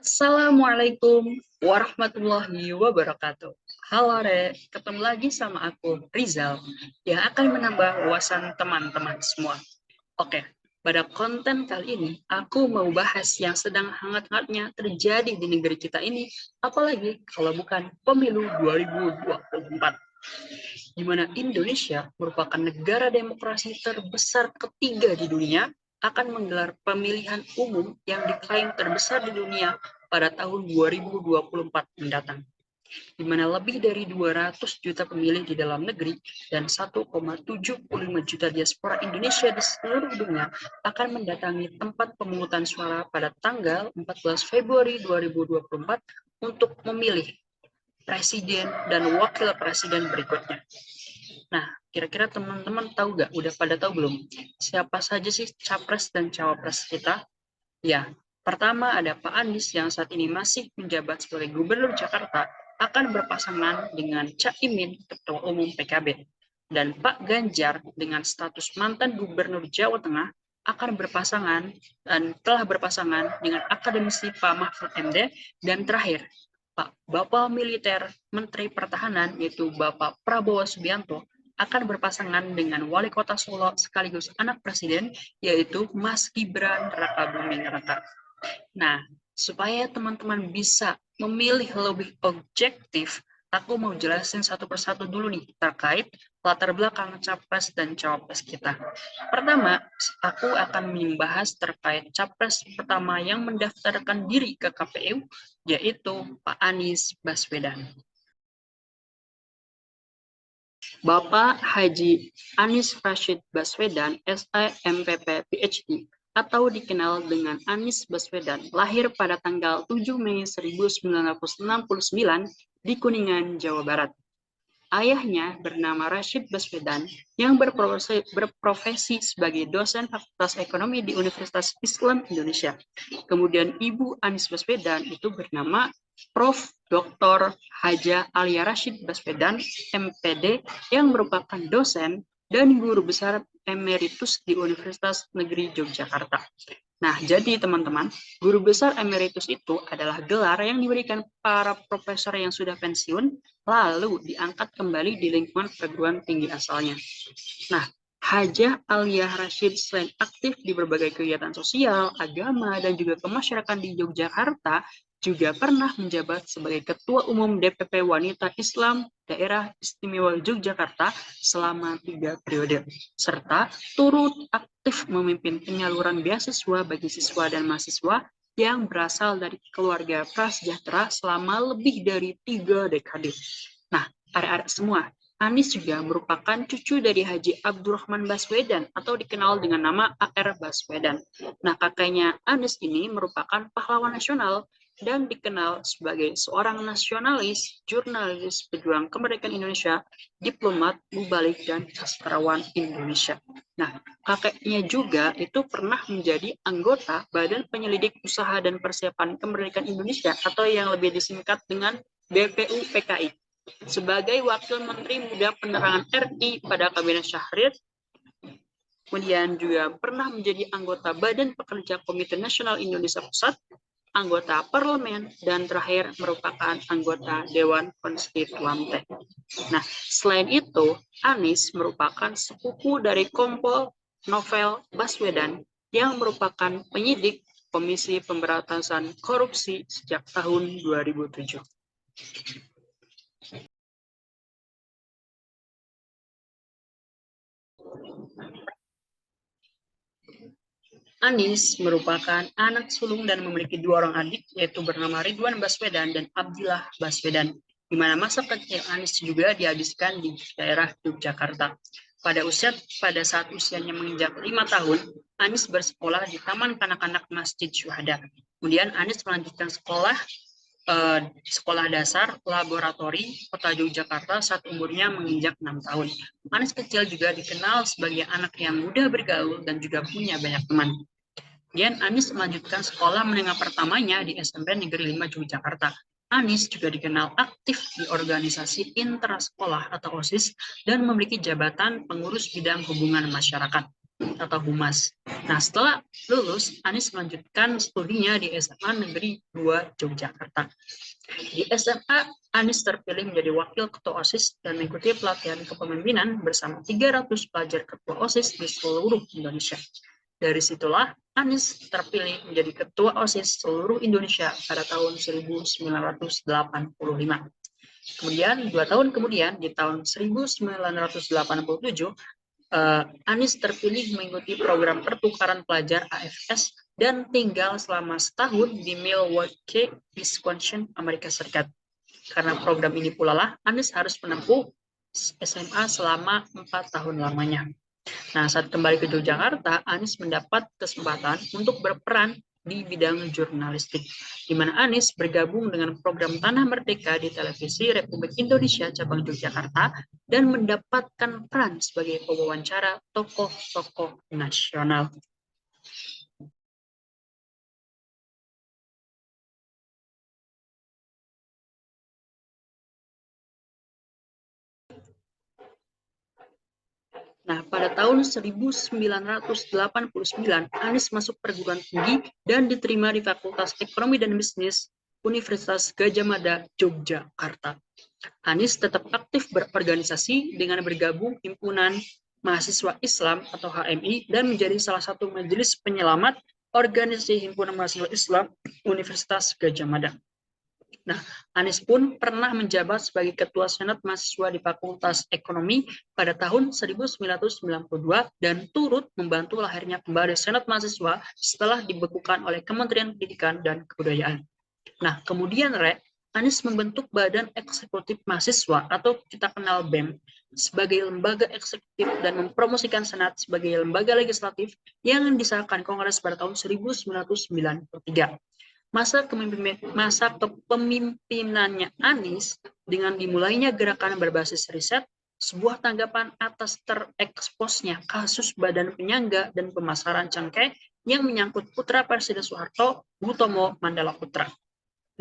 Assalamualaikum warahmatullahi wabarakatuh. Halo Re, ketemu lagi sama aku, Rizal, yang akan menambah wawasan teman-teman semua. Oke, pada konten kali ini, aku mau bahas yang sedang hangat-hangatnya terjadi di negeri kita ini, apalagi kalau bukan pemilu 2024, di mana Indonesia merupakan negara demokrasi terbesar ketiga di dunia, akan menggelar pemilihan umum yang diklaim terbesar di dunia pada tahun 2024 mendatang, di mana lebih dari 200 juta pemilih di dalam negeri dan 1,75 juta diaspora Indonesia di seluruh dunia akan mendatangi tempat pemungutan suara pada tanggal 14 Februari 2024 untuk memilih presiden dan wakil presiden berikutnya. Nah, kira-kira teman-teman tahu nggak? Udah pada tahu belum? Siapa saja sih capres dan cawapres kita? Ya, pertama ada Pak Anies yang saat ini masih menjabat sebagai Gubernur Jakarta akan berpasangan dengan Cak Imin, Ketua Umum PKB. Dan Pak Ganjar dengan status mantan Gubernur Jawa Tengah akan berpasangan dan telah berpasangan dengan akademisi Pak Mahfud MD. Dan terakhir, Pak Bapak Militer Menteri Pertahanan yaitu Bapak Prabowo Subianto akan berpasangan dengan Wali Kota Solo sekaligus anak Presiden yaitu Mas Gibran Rakabuming Raka. Nah, supaya teman-teman bisa memilih lebih objektif, aku mau jelasin satu persatu dulu nih terkait latar belakang capres dan cawapres kita. Pertama, aku akan membahas terkait capres pertama yang mendaftarkan diri ke KPU, yaitu Pak Anies Baswedan. Bapak Haji Anies Rashid Baswedan, SIMPP, PhD, atau dikenal dengan Anies Baswedan, lahir pada tanggal 7 Mei 1969 di Kuningan, Jawa Barat. Ayahnya bernama Rashid Baswedan yang berprofesi sebagai dosen Fakultas Ekonomi di Universitas Islam Indonesia. Kemudian Ibu Anies Baswedan itu bernama Prof. Dr. Haja Alia Rashid Baswedan, MPD, yang merupakan dosen dan guru besar emeritus di Universitas Negeri Yogyakarta. Nah, jadi teman-teman, guru besar emeritus itu adalah gelar yang diberikan para profesor yang sudah pensiun, lalu diangkat kembali di lingkungan perguruan tinggi asalnya. Nah, Hajah Aliyah Rashid selain aktif di berbagai kegiatan sosial, agama, dan juga kemasyarakatan di Yogyakarta, juga pernah menjabat sebagai Ketua Umum DPP Wanita Islam Daerah Istimewa Yogyakarta selama 3 periode, serta turut aktif memimpin penyaluran beasiswa bagi siswa dan mahasiswa yang berasal dari keluarga prasejahtera selama lebih dari 3 dekade. Nah, arek-arek semua, Anies juga merupakan cucu dari Haji Abdurrahman Baswedan atau dikenal dengan nama AR Baswedan. Nah, kakeknya Anies ini merupakan pahlawan nasional dan dikenal sebagai seorang nasionalis, jurnalis, pejuang kemerdekaan Indonesia, diplomat, mubalik, dan sastrawan Indonesia. Nah, kakeknya juga itu pernah menjadi anggota Badan Penyelidik Usaha dan Persiapan Kemerdekaan Indonesia atau yang lebih disingkat dengan BPUPKI. Sebagai Wakil Menteri Muda Penerangan RI pada Kabinet Syahrir, kemudian juga pernah menjadi anggota Badan Pekerja Komite Nasional Indonesia Pusat, anggota parlemen, dan terakhir merupakan anggota Dewan Konstituante. Nah, selain itu, Anies merupakan sepupu dari Kompol Novel Baswedan yang merupakan penyidik Komisi Pemberantasan Korupsi sejak tahun 2007. Anies merupakan anak sulung dan memiliki 2 orang adik, yaitu bernama Ridwan Baswedan dan Abdillah Baswedan, di mana masa kecil Anies juga dihabiskan di daerah Yogyakarta. Pada saat usianya menginjak 5 tahun, Anies bersekolah di Taman Kanak-kanak Masjid Syuhada. Kemudian Anies melanjutkan sekolah dasar laboratori Kota Yogyakarta saat umurnya menginjak 6 tahun. Anies kecil juga dikenal sebagai anak yang mudah bergaul dan juga punya banyak teman. Kemudian Anies melanjutkan sekolah menengah pertamanya di SMP Negeri 5 Yogyakarta. Anies juga dikenal aktif di organisasi intrasekolah atau OSIS dan memiliki jabatan pengurus bidang hubungan masyarakat. atau Humas. Nah, setelah lulus, Anies melanjutkan studinya di SMA Negeri 2 Yogyakarta. Di SMA, Anies terpilih menjadi wakil ketua OSIS dan mengikuti pelatihan kepemimpinan bersama 300 pelajar ketua OSIS di seluruh Indonesia. Dari situlah Anies terpilih menjadi ketua OSIS seluruh Indonesia pada tahun 1985. Kemudian 2 tahun kemudian di tahun 1987 Anies terpilih mengikuti program pertukaran pelajar AFS dan tinggal selama setahun di Milwaukee, Wisconsin, Amerika Serikat. Karena program ini pula lah Anies harus menempuh SMA selama 4 tahun lamanya. Nah, saat kembali ke Yogyakarta, Anies mendapat kesempatan untuk berperan di bidang jurnalistik, di mana Anies bergabung dengan program Tanah Merdeka di Televisi Republik Indonesia cabang Yogyakarta dan mendapatkan peran sebagai pewawancara tokoh-tokoh nasional. Nah, pada tahun 1989, Anies masuk perguruan tinggi dan diterima di Fakultas Ekonomi dan Bisnis Universitas Gadjah Mada, Yogyakarta. Anies tetap aktif berorganisasi dengan bergabung Himpunan Mahasiswa Islam atau HMI dan menjadi salah satu majelis penyelamat organisasi Himpunan Mahasiswa Islam Universitas Gadjah Mada. Nah, Anies pun pernah menjabat sebagai Ketua Senat Mahasiswa di Fakultas Ekonomi pada tahun 1992 dan turut membantu lahirnya kembali Senat Mahasiswa setelah dibekukan oleh Kementerian Pendidikan dan Kebudayaan. Nah, kemudian Anies membentuk Badan Eksekutif Mahasiswa atau kita kenal BEM sebagai lembaga eksekutif dan mempromosikan Senat sebagai lembaga legislatif yang disahkan Kongres pada tahun 1993. Masa kepemimpinannya Anies dengan dimulainya gerakan berbasis riset, sebuah tanggapan atas tereksposnya kasus badan penyangga dan pemasaran cengkeh yang menyangkut putra Presiden Soeharto, Hutomo Mandala Putra.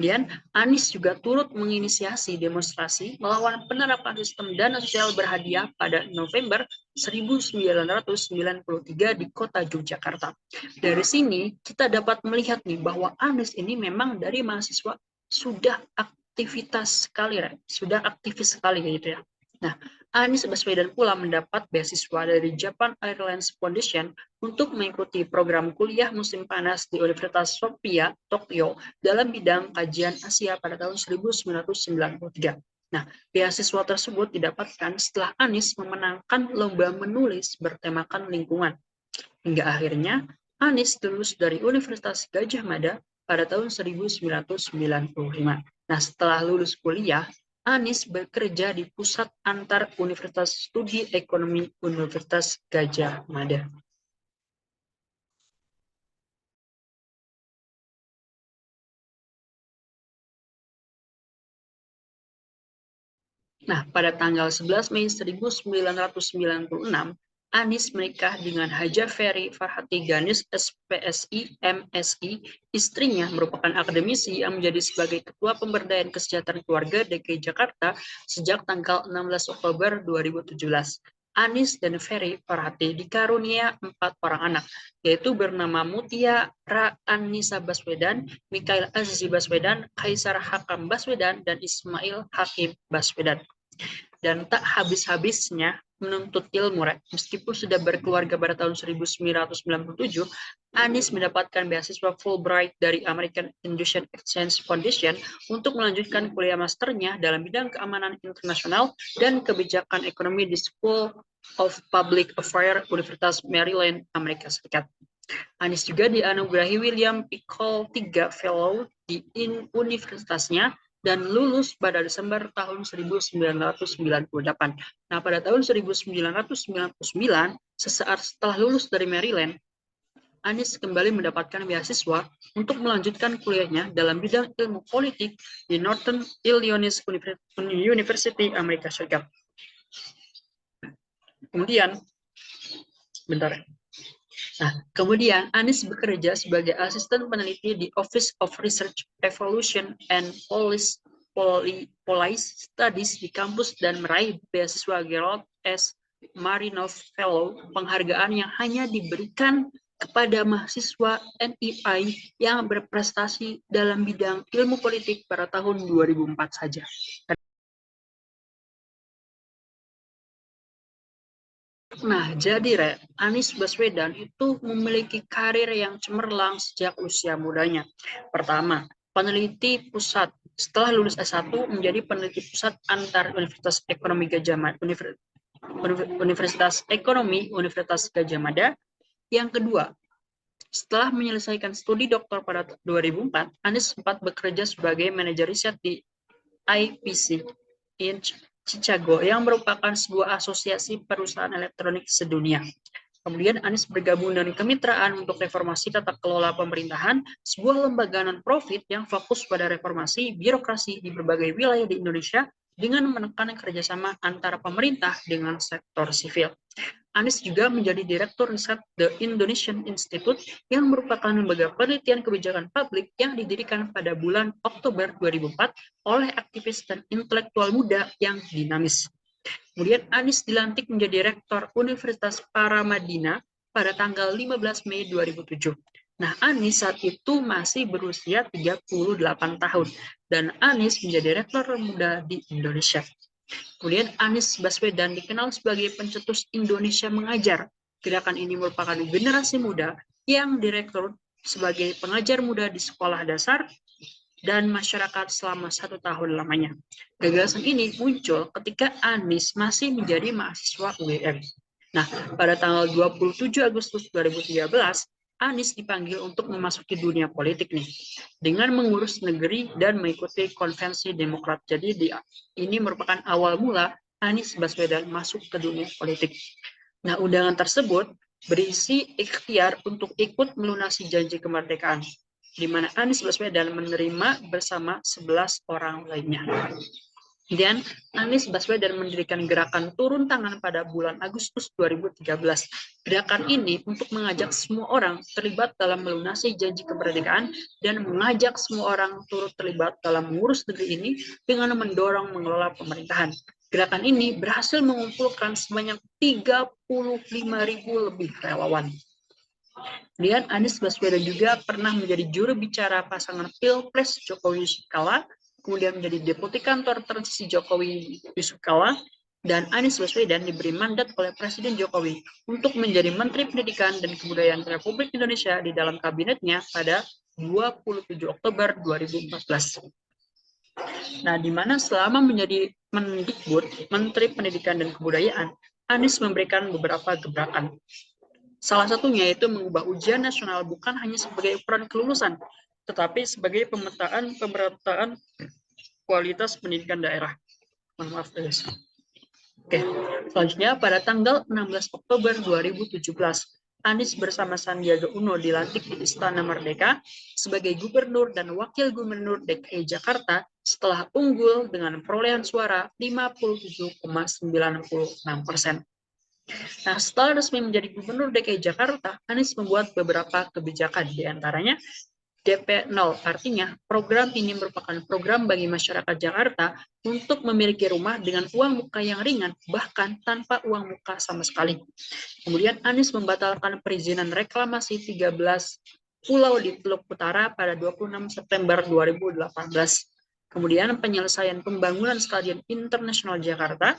Kemudian, Anies juga turut menginisiasi demonstrasi melawan penerapan sistem dana sosial berhadiah pada November 1993 di kota Yogyakarta. Dari sini, kita dapat melihat nih bahwa Anies ini memang dari mahasiswa sudah aktivitas sekali, sudah aktivis sekali gitu ya. Nah, Anies Baswedan pula mendapat beasiswa dari Japan Airlines Foundation untuk mengikuti program kuliah musim panas di Universitas Sophia, Tokyo, dalam bidang kajian Asia pada tahun 1993. Nah, beasiswa tersebut didapatkan setelah Anies memenangkan lomba menulis bertemakan lingkungan. Hingga akhirnya, Anies lulus dari Universitas Gadjah Mada pada tahun 1995. Nah, setelah lulus kuliah, Anies bekerja di Pusat Antar Universitas Studi Ekonomi Universitas Gadjah Mada. Nah, pada tanggal 11 Mei 1996, Anies menikah dengan Haja Ferry Farhati Ganis, SPSI, MSI. Istrinya merupakan akademisi yang menjadi sebagai Ketua Pemberdayaan Kesejahteraan Keluarga DKI Jakarta sejak tanggal 16 Oktober 2017. Anies dan Ferry Farhati dikarunia 4 orang anak, yaitu bernama Mutia Ra Anissa Baswedan, Mikail Azizi Baswedan, Kaisar Hakam Baswedan, dan Ismail Hakim Baswedan. Dan tak habis-habisnya menuntut ilmu, meskipun sudah berkeluarga pada tahun 1997, Anies mendapatkan beasiswa Fulbright dari American Indian Exchange Foundation untuk melanjutkan kuliah masternya dalam bidang keamanan internasional dan kebijakan ekonomi di School of Public Affairs Universitas Maryland, Amerika Serikat. Anies juga dianugerahi William P. Cole III Fellow di universitasnya dan lulus pada Desember tahun 1998. Nah, pada tahun 1999, sesaat setelah lulus dari Maryland, Anies kembali mendapatkan beasiswa untuk melanjutkan kuliahnya dalam bidang ilmu politik di Northern Illinois University, Amerika Serikat. Kemudian, kemudian Anies bekerja sebagai asisten peneliti di Office of Research, Evolution and Policy Studies di kampus dan meraih beasiswa Gerald S. Marinov Fellow, penghargaan yang hanya diberikan kepada mahasiswa NII yang berprestasi dalam bidang ilmu politik pada tahun 2004 saja. Nah, jadi Anies Baswedan itu memiliki karir yang cemerlang sejak usia mudanya. Pertama, peneliti pusat. Setelah lulus S1, menjadi peneliti pusat antar Universitas Ekonomi Gajah Mada, Universitas Ekonomi Universitas Gajah Mada. Yang kedua, setelah menyelesaikan studi doktor pada 2004, Anies sempat bekerja sebagai manajer riset di IPC in Chicago yang merupakan sebuah asosiasi perusahaan elektronik sedunia. Kemudian Anies bergabung dengan Kemitraan untuk Reformasi Tata Kelola Pemerintahan, sebuah lembaga non-profit yang fokus pada reformasi birokrasi di berbagai wilayah di Indonesia dengan menekan kerjasama antara pemerintah dengan sektor sivil. Anies juga menjadi Direktur Riset The Indonesian Institute yang merupakan lembaga penelitian kebijakan publik yang didirikan pada bulan Oktober 2004 oleh aktivis dan intelektual muda yang dinamis. Kemudian Anies dilantik menjadi Rektor Universitas Paramadina pada tanggal 15 Mei 2007. Nah, Anies saat itu masih berusia 38 tahun dan Anies menjadi rektor termuda di Indonesia. Kemudian Anies Baswedan dikenal sebagai pencetus Indonesia Mengajar. Gerakan ini merupakan generasi muda yang direkrut sebagai pengajar muda di sekolah dasar dan masyarakat selama 1 tahun lamanya. Gagasan ini muncul ketika Anies masih menjadi mahasiswa UGM. Nah, pada tanggal 27 Agustus 2013, Anies dipanggil untuk memasuki dunia politik nih, dengan mengurus negeri dan mengikuti konvensi Demokrat. Jadi ini merupakan awal mula Anies Baswedan masuk ke dunia politik. Nah, undangan tersebut berisi ikhtiar untuk ikut melunasi janji kemerdekaan, di mana Anies Baswedan menerima bersama 11 orang lainnya. Dan Anies Baswedan mendirikan gerakan turun tangan pada bulan Agustus 2013. Gerakan ini untuk mengajak semua orang terlibat dalam melunasi janji kemerdekaan dan mengajak semua orang turut terlibat dalam mengurus negeri ini dengan mendorong mengelola pemerintahan. Gerakan ini berhasil mengumpulkan sebanyak 35.000 lebih relawan. Kemudian Anies Baswedan juga pernah menjadi juru bicara pasangan Pilpres Jokowi Yusuf Kala, kemudian menjadi Deputi Kantor Transisi Jokowi Yusuf Kala, dan Anies Baswedan diberi mandat oleh Presiden Jokowi untuk menjadi Menteri Pendidikan dan Kebudayaan Republik Indonesia di dalam kabinetnya pada 27 Oktober 2014. Nah, di mana selama menjadi Mendikbud, Menteri Pendidikan dan Kebudayaan, Anies memberikan beberapa gebrakan. Salah satunya yaitu mengubah ujian nasional bukan hanya sebagai ukuran kelulusan, tetapi sebagai pemerataan kualitas pendidikan daerah. Maaf, guys. Oke, selanjutnya pada tanggal 16 Oktober 2017, Anies bersama Sandiaga Uno dilantik di Istana Merdeka sebagai Gubernur dan Wakil Gubernur DKI Jakarta setelah unggul dengan perolehan suara 57,96%. Nah, setelah resmi menjadi Gubernur DKI Jakarta, Anies membuat beberapa kebijakan, diantaranya DP 0, artinya program ini merupakan program bagi masyarakat Jakarta untuk memiliki rumah dengan uang muka yang ringan, bahkan tanpa uang muka sama sekali. Kemudian Anies membatalkan perizinan reklamasi 13 pulau di Teluk Utara pada 26 September 2018. Kemudian penyelesaian pembangunan Stadion Internasional Jakarta.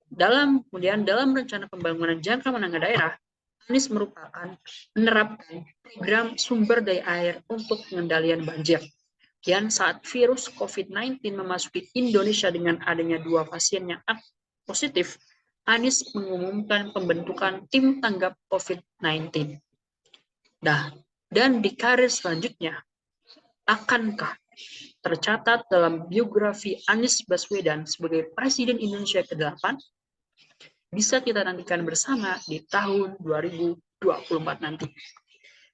Kemudian dalam rencana pembangunan jangka menengah daerah, Anies menerapkan program sumber daya air untuk pengendalian banjir. Dan saat virus COVID-19 memasuki Indonesia dengan adanya 2 pasien yang positif, Anies mengumumkan pembentukan tim tanggap COVID-19. Nah, dan di karir selanjutnya, akankah tercatat dalam biografi Anies Baswedan sebagai Presiden Indonesia ke-8? Bisa kita nantikan bersama di tahun 2024 nanti.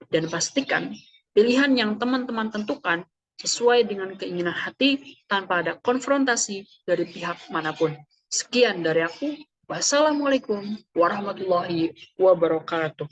Dan pastikan pilihan yang teman-teman tentukan sesuai dengan keinginan hati tanpa ada konfrontasi dari pihak manapun. Sekian dari aku. Wassalamualaikum warahmatullahi wabarakatuh.